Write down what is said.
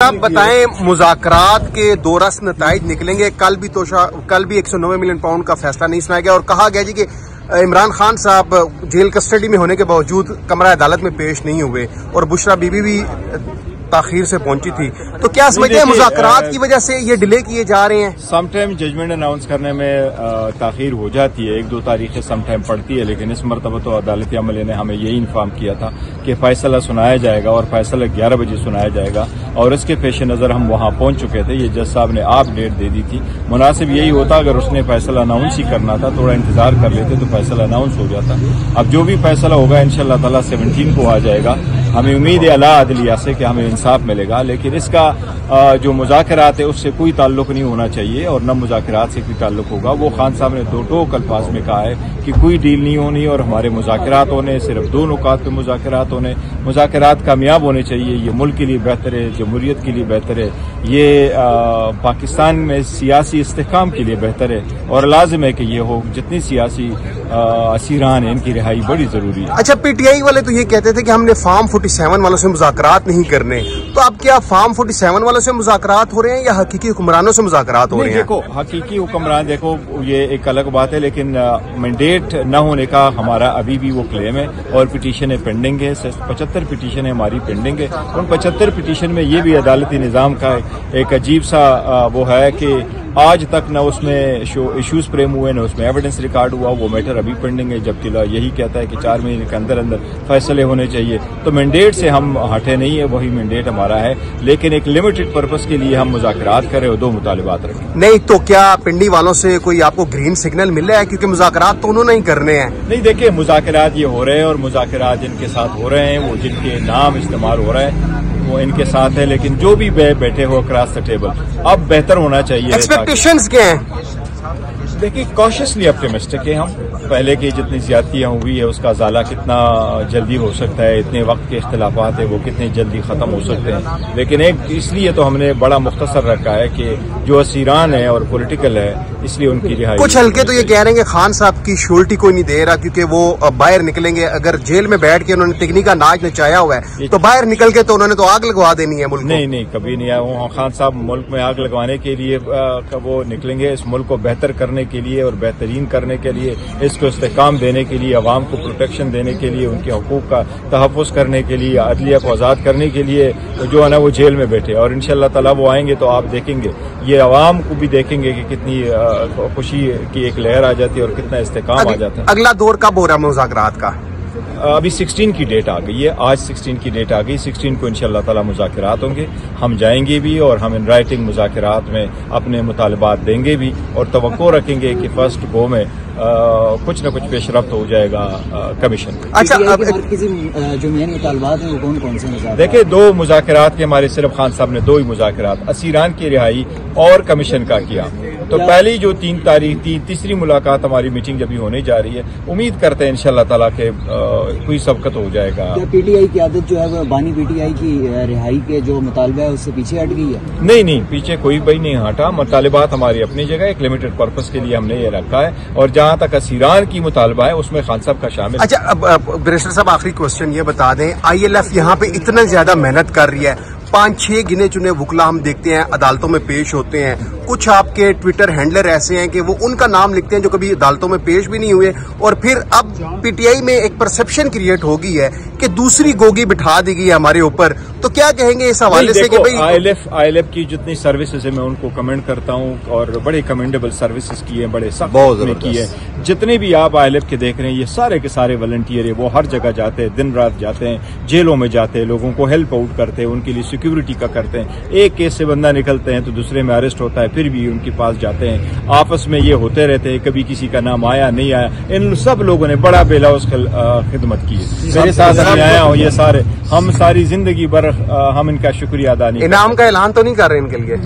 साहब बताएं, मुज़ाकरात के 2 रस्म नताइज निकलेंगे। कल भी 109 मिलियन पाउंड का फैसला नहीं सुनाया गया और कहा गया जी कि इमरान खान साहब जेल कस्टडी में होने के बावजूद कमरा अदालत में पेश नहीं हुए और बुशरा बीबी भी ताखीर से पहुंची थी। तो क्या समझते हैं मुज़ाकरात की वजह से ये डिले किए जा रहे हैं? समटाइम जजमेंट अनाउंस करने में ताखीर हो जाती है, 1-2 तारीखें समटाइम पड़ती है, लेकिन इस मरतबा तो अदालती अमले ने हमें यही इन्फॉर्म किया था कि फैसला सुनाया जाएगा और फैसला 11 बजे सुनाया जाएगा और इसके पेश नज़र हम वहां पहुंच चुके थे। ये जज साहब ने आप डेट दे दी थी। मुनासिब यही होता अगर उसने फैसला अनाउंस ही करना था, थोड़ा इंतजार कर लेते तो फैसला अनाउंस हो जाता। अब जो भी फैसला होगा इंशाअल्लाह ताला 17 को आ जाएगा। हमें उम्मीद है अला अदलिया से कि हमें इंसाफ मिलेगा, लेकिन इसका जो मुज़ाकरात है उससे कोई ताल्लुक नहीं होना चाहिए और न मुज़ाकरात से कोई ताल्लुक होगा। वो खान साहब ने 2 टोक अल्फाज में कहा है कि कोई डील नहीं होनी और हमारे मुज़ाकरात होने, सिर्फ 2 नुकात पे मुज़ाकरात होने, मुज़ाकरात कामयाब होने चाहिए। ये मुल्क के लिए बेहतर है, जमहूरियत के लिए बेहतर है, ये पाकिस्तान में सियासी इस्तेहकाम के लिए बेहतर है और लाजिम है कि ये हो। जितनी सियासी असीरान है इनकी रिहाई बड़ी जरूरी है। अच्छा, पीटीआई वाले तो ये कहते थे कि हमने फार्म 47 वालों से मुज़ाकरात नहीं करने, तो अब क्या फार्म 47 वालों से मुज़ाकरात हो रहे हैं या हकीकी हुक्मरानों से मुज़ाकरात हो रहे हैं? देखो, हकीकी हुक्मरान देखो ये एक अलग बात है, लेकिन मैंडेट न होने का हमारा अभी भी वो क्लेम है और पिटीशनें पेंडिंग है। 75 पिटीशनें हमारी पेंडिंग है। उन 75 पिटीशन में ये भी अदालती निज़ाम का एक अजीब सा वो है कि आज तक न उसमें इश्यूज फ्रेम हुए न उसमें एविडेंस रिकॉर्ड हुआ। वो मैटर अभी पेंडिंग है, जबकि यही कहता है कि 4 महीने के अंदर अंदर फैसले होने चाहिए। तो मैंडेट से हम हटे नहीं है, वही मैंडेट हमारा है, लेकिन एक लिमिटेड पर्पस के लिए हम मुज़ाकरात करें और 2 मुतालिबात रखें। नहीं तो क्या पिंडी वालों से कोई आपको ग्रीन सिग्नल मिल रहा है? क्योंकि मुज़ाकरात तो उन्होंने ही करने हैं। नहीं, देखिए मुज़ाकरात ये हो रहे हैं और मुज़ाकरात जिनके साथ हो रहे हैं, वो जिनके नाम इस्तेमाल हो रहा है वो इनके साथ है, लेकिन जो भी बैठे हो अक्रॉस द टेबल अब बेहतर होना चाहिए। एक्सपेक्टेशंस क्या हैं? देखिए, कॉशियसली ऑप्टिमिस्टिक है हम। पहले की जितनी ज्यादतियां हुई है उसका ज़ाला कितना जल्दी हो सकता है, इतने वक्त के इख्तिलाफात है वो कितने जल्दी खत्म हो सकते हैं, लेकिन एक इसलिए तो हमने बड़ा मुख्तसर रखा है कि जो असीरान है और पॉलिटिकल है इसलिए उनकी रिहाई। कुछ हल्के तो ये कह रहे हैं कि खान साहब की श्योरिटी कोई नहीं दे रहा क्योंकि वो बाहर निकलेंगे। अगर जेल में बैठ के उन्होंने तिगनी का नाच नचाया हुआ है तो बाहर निकल के तो उन्होंने तो आग लगवा देनी है मुल्क को। नहीं, कभी नहीं आया वो खान साहब मुल्क में आग लगवाने के लिए वो निकलेंगे। इस मुल्क को बेहतर करने के लिए और बेहतरीन करने के लिए, इसको इस्तेहकाम देने के लिए, अवाम को प्रोटेक्शन देने के लिए, उनके हकूक का तहफ़्फ़ुज़ करने के लिए, अदलिया को आज़ाद करने के लिए जो है ना वो जेल में बैठे। और इंशाअल्लाह ताला वो आएंगे तो आप देखेंगे, ये अवाम को भी देखेंगे कि कितनी खुशी की एक लहर आ जाती है और कितना इस्तेहकाम आ जाता है। अगला दौर कब हो रहा है मुज़ाकरात का? अभी 16 की डेट आ गई है, आज 16 की डेट आ गई। 16 को इंशाअल्लाह ताला मुज़ाकरात होंगे, हम जाएंगे भी और हम इन राइटिंग मुज़ाकरात में अपने मुतालबात देंगे भी और तवक्को रखेंगे कि फर्स्ट गो में कुछ न कुछ पेशरफ्त हो जाएगा कमीशन। अच्छा, अब जो मेन मुतालबात है वो कौन कौन से मुज़ाकरात? देखिए, 2 मुज़ाकरात के हमारे सिर्फ खान साहब ने 2 ही मुज़ाकरात असीरान की रिहाई और कमीशन का किया। तो पहली जो 3 तारीख थी, तीसरी मुलाकात हमारी मीटिंग जब होने जा रही है, उम्मीद करते हैं इंशाअल्लाह ताला के कोई सबकत हो जाएगा। क्या पीटीआई की आदत जो है वो बानी पीटीआई की रिहाई के जो मुतालबा है उससे पीछे हट गई है? नहीं, पीछे कोई भी नहीं हटा। मुतालिबात हमारी अपनी जगह, एक लिमिटेड पर्पस के लिए हमने ये रखा है और जहां तक असीरान की मुतालबा है उसमें खान साहब का शामिल। अच्छा, अब बैरिस्टर साहब आखिरी क्वेश्चन ये बता दें, ILF यहाँ पे इतना ज्यादा मेहनत कर रही है, 5-6 गिने चुने वकला हम देखते हैं अदालतों में पेश होते हैं। कुछ आपके ट्विटर हैंडलर ऐसे हैं कि वो उनका नाम लिखते हैं जो कभी अदालतों में पेश भी नहीं हुए और फिर अब पीटीआई में एक परसेप्शन क्रिएट हो गई है कि दूसरी गोगी बिठा दी गई है हमारे ऊपर। तो क्या कहेंगे इस हवाले से कि भाई ILF की जितनी सर्विसेज है मैं उनको कमेंट करता हूँ और बड़े कमेंडेबल सर्विसेज की है, बड़े सख्त की है। जितने भी आप ILF के देख रहे हैं ये सारे के सारे वॉलंटियर है, वो हर जगह जाते हैं, दिन रात जाते हैं, जेलों में जाते हैं, लोगों को हेल्प आउट करते हैं, उनके लिए सिक्योरिटी का करते हैं। एक केस से बंदा निकलते हैं तो दूसरे में अरेस्ट होता है, फिर भी उनके पास जाते हैं। आपस में ये होते रहते हैं, कभी किसी का नाम आया नहीं आया। इन सब लोगों ने बड़ा बेलौस खिदमत की है। मेरे साथ आया हूँ ये सारे, हम सारी जिंदगी भर हम इनका शुक्रिया अदा नहीं। इनाम का ऐलान तो नहीं कर रहे इनके लिए?